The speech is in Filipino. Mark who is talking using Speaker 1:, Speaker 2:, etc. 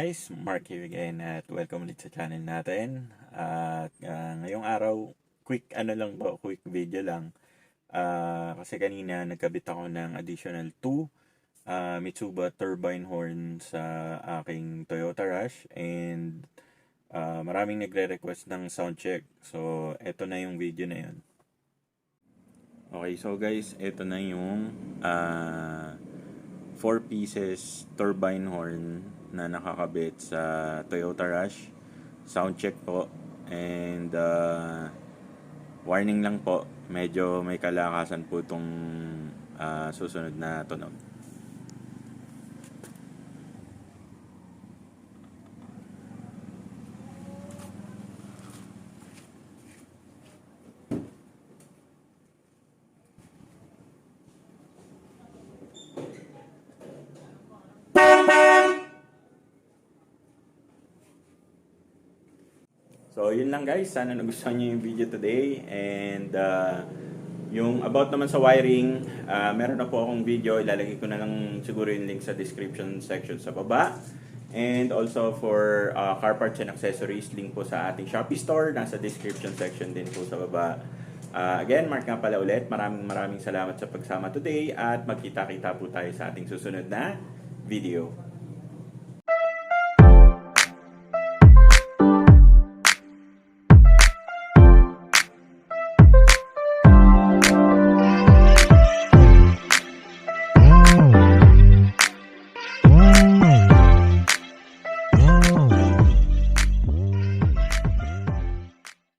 Speaker 1: guys, Mark here again at welcome ulit sa channel natin. At ngayong araw, quick video lang. Kasi kanina nagkabit ako ng additional 2 Mitsuba Turbine horn sa aking Toyota Rush. And maraming nagre-request ng sound check. So, eto na yung video na yun. Okay, so guys, eto na yung 4 pieces turbine horn na nakakabit sa Toyota Rush. Sound check po. And warning lang po, medyo may kalakasan po itong susunod na tunog. So, yun lang guys. Sana nagustuhan nyo yung video today. And yung about naman sa wiring, meron na po akong video. Ilalagay ko na lang siguro yung link sa description section sa baba. And also for car parts and accessories, link po sa ating Shopee store. Nasa description section din po sa baba. Again, Mark nga pala ulit. Maraming salamat sa pagsama today. At magkita-kita po tayo sa ating susunod na video.